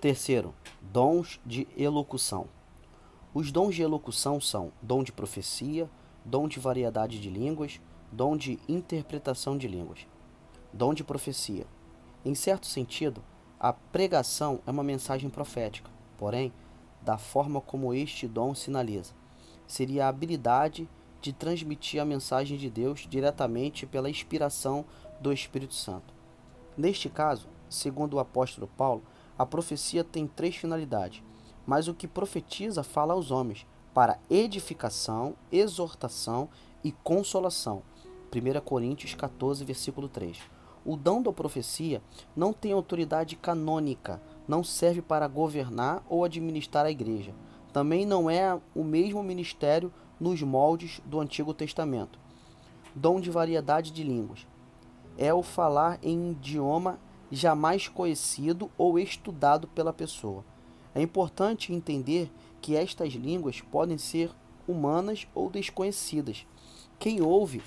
Terceiro, dons de elocução. Os dons de elocução são dom de profecia, dom de variedade de línguas, dom de interpretação de línguas. Dom de profecia. Em certo sentido, a pregação é uma mensagem profética, porém, da forma como este dom sinaliza, seria a habilidade de transmitir a mensagem de Deus diretamente pela inspiração do Espírito Santo. Neste caso, segundo o apóstolo Paulo, a profecia tem três finalidades, mas o que profetiza fala aos homens, para edificação, exortação e consolação. 1 Coríntios 14, versículo 3. O dom da profecia não tem autoridade canônica, não serve para governar ou administrar a igreja. Também não é o mesmo ministério nos moldes do Antigo Testamento. Dom de variedade de línguas. É o falar em idioma jamais conhecido ou estudado pela pessoa. É importante entender que estas línguas podem ser humanas ou desconhecidas. Quem ouve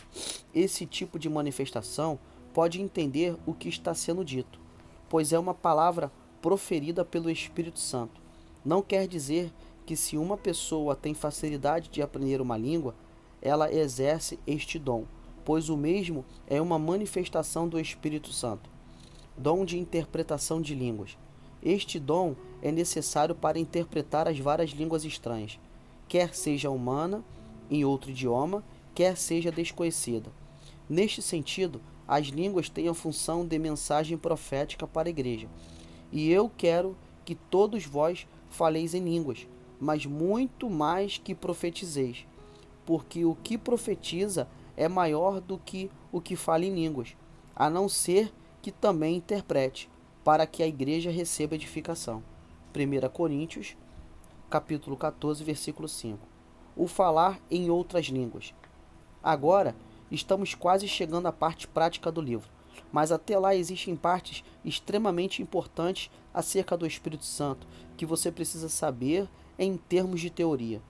esse tipo de manifestação pode entender o que está sendo dito, pois é uma palavra proferida pelo Espírito Santo. Não quer dizer que se uma pessoa tem facilidade de aprender uma língua, ela exerce este dom, pois o mesmo é uma manifestação do Espírito Santo. Dom de interpretação de línguas. Este dom é necessário para interpretar as várias línguas estranhas, quer seja humana, em outro idioma, quer seja desconhecida. Neste sentido, as línguas têm a função de mensagem profética para a igreja. E eu quero que todos vós faleis em línguas, mas muito mais que profetizeis, porque o que profetiza é maior do que o que fala em línguas, a não ser que também interprete, para que a igreja receba edificação. 1 Coríntios, capítulo 14, versículo 5. O falar em outras línguas. Agora, estamos quase chegando à parte prática do livro, mas até lá existem partes extremamente importantes acerca do Espírito Santo que você precisa saber em termos de teoria.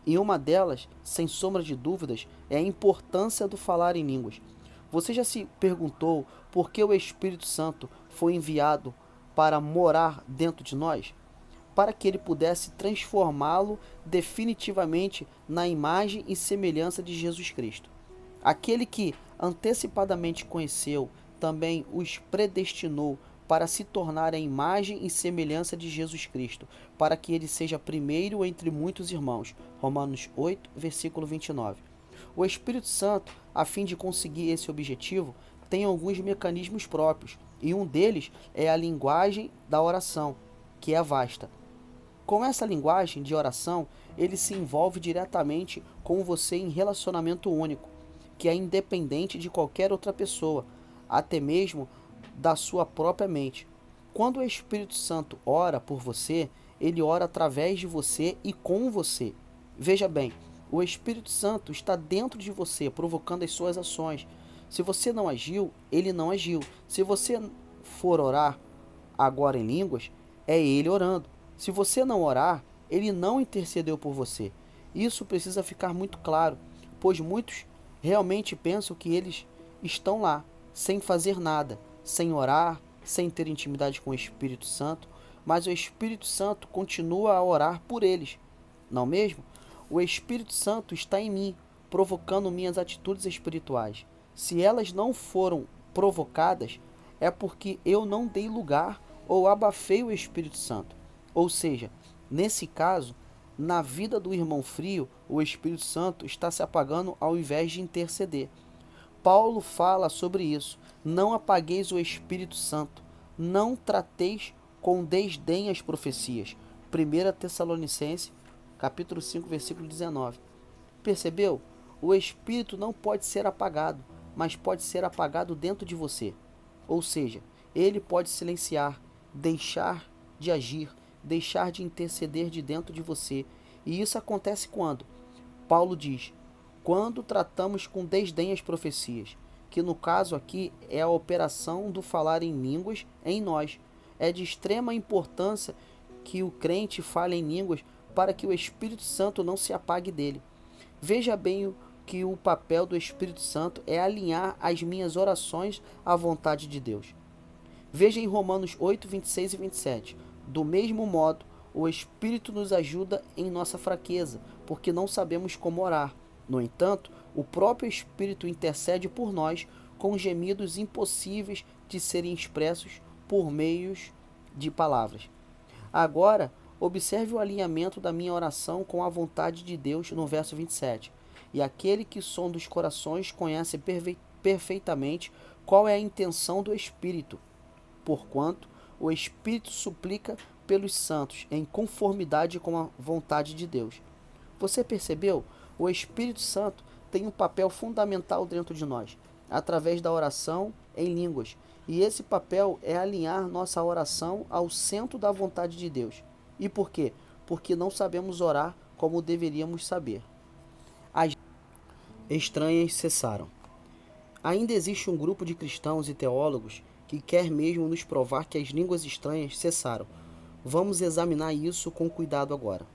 E uma delas, sem sombra de dúvidas, é a importância do falar em línguas. Você já se perguntou por que o Espírito Santo foi enviado para morar dentro de nós? Para que ele pudesse transformá-lo definitivamente na imagem e semelhança de Jesus Cristo. Aquele que antecipadamente conheceu, também os predestinou para se tornar a imagem e semelhança de Jesus Cristo, para que ele seja primeiro entre muitos irmãos. Romanos 8, versículo 29. O Espírito Santo, a fim de conseguir esse objetivo, tem alguns mecanismos próprios, e um deles é a linguagem da oração, que é vasta. Com essa linguagem de oração, ele se envolve diretamente com você em relacionamento único, que é independente de qualquer outra pessoa, até mesmo da sua própria mente. Quando o Espírito Santo ora por você, ele ora através de você e com você. Veja bem, o Espírito Santo está dentro de você, provocando as suas ações. Se você não agiu, ele não agiu. Se você for orar agora em línguas, é ele orando. Se você não orar, ele não intercedeu por você. Isso precisa ficar muito claro, pois muitos realmente pensam que eles estão lá, sem fazer nada, sem orar, sem ter intimidade com o Espírito Santo, mas o Espírito Santo continua a orar por eles, não mesmo? O Espírito Santo está em mim, provocando minhas atitudes espirituais. Se elas não foram provocadas, é porque eu não dei lugar ou abafei o Espírito Santo. Ou seja, nesse caso, na vida do irmão frio, o Espírito Santo está se apagando ao invés de interceder. Paulo fala sobre isso. Não apagueis o Espírito Santo. Não trateis com desdém as profecias. 1 Tessalonicenses, capítulo 5, versículo 19. Percebeu? O Espírito não pode ser apagado, mas pode ser apagado dentro de você. Ou seja, ele pode silenciar, deixar de agir, deixar de interceder de dentro de você. E isso acontece quando? Paulo diz, quando tratamos com desdém as profecias, que no caso aqui é a operação do falar em línguas em nós. É de extrema importância que o crente fale em línguas para que o Espírito Santo não se apague dele. Veja bem que o papel do Espírito Santo é alinhar as minhas orações à vontade de Deus. Veja em Romanos 8, 26 e 27. Do mesmo modo, o Espírito nos ajuda em nossa fraqueza, porque não sabemos como orar. No entanto, o próprio Espírito intercede por nós com gemidos impossíveis de serem expressos por meios de palavras. Agora, observe o alinhamento da minha oração com a vontade de Deus no verso 27. E aquele que sonda os corações conhece perfeitamente qual é a intenção do Espírito, porquanto o Espírito suplica pelos santos em conformidade com a vontade de Deus. Você percebeu? O Espírito Santo tem um papel fundamental dentro de nós, através da oração em línguas. E esse papel é alinhar nossa oração ao centro da vontade de Deus. E por quê? Porque não sabemos orar como deveríamos saber. As estranhas cessaram. Ainda existe um grupo de cristãos e teólogos que quer mesmo nos provar que as línguas estranhas cessaram. Vamos examinar isso com cuidado agora.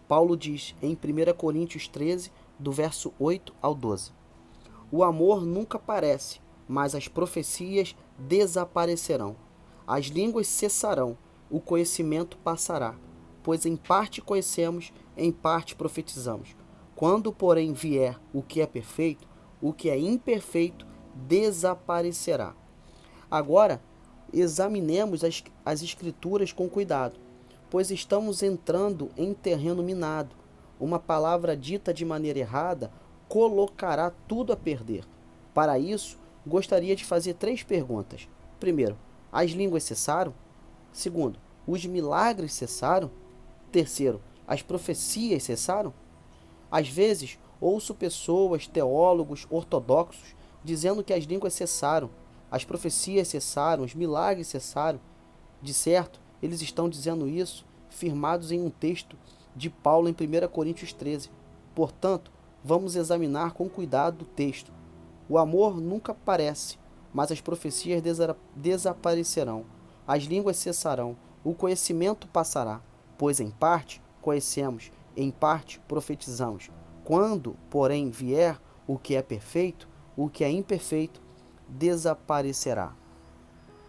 Paulo diz em 1 Coríntios 13, do verso 8 ao 12. O amor nunca parece, mas as profecias desaparecerão. As línguas cessarão, o conhecimento passará. Pois em parte conhecemos, em parte profetizamos. Quando, porém, vier o que é perfeito, o que é imperfeito desaparecerá. Agora, examinemos as Escrituras com cuidado, pois estamos entrando em terreno minado. Uma palavra dita de maneira errada colocará tudo a perder. Para isso, gostaria de fazer 3 perguntas. Primeiro, as línguas cessaram? Segundo, os milagres cessaram? Terceiro, as profecias cessaram? Às vezes, ouço pessoas, teólogos, ortodoxos, dizendo que as línguas cessaram, as profecias cessaram, os milagres cessaram. De certo, eles estão dizendo isso firmados em um texto de Paulo em 1 Coríntios 13. Portanto, vamos examinar com cuidado o texto. O amor nunca parece, mas as profecias desaparecerão, as línguas cessarão, o conhecimento passará, pois em parte conhecemos, em parte profetizamos. Quando, porém, vier o que é perfeito, o que é imperfeito desaparecerá.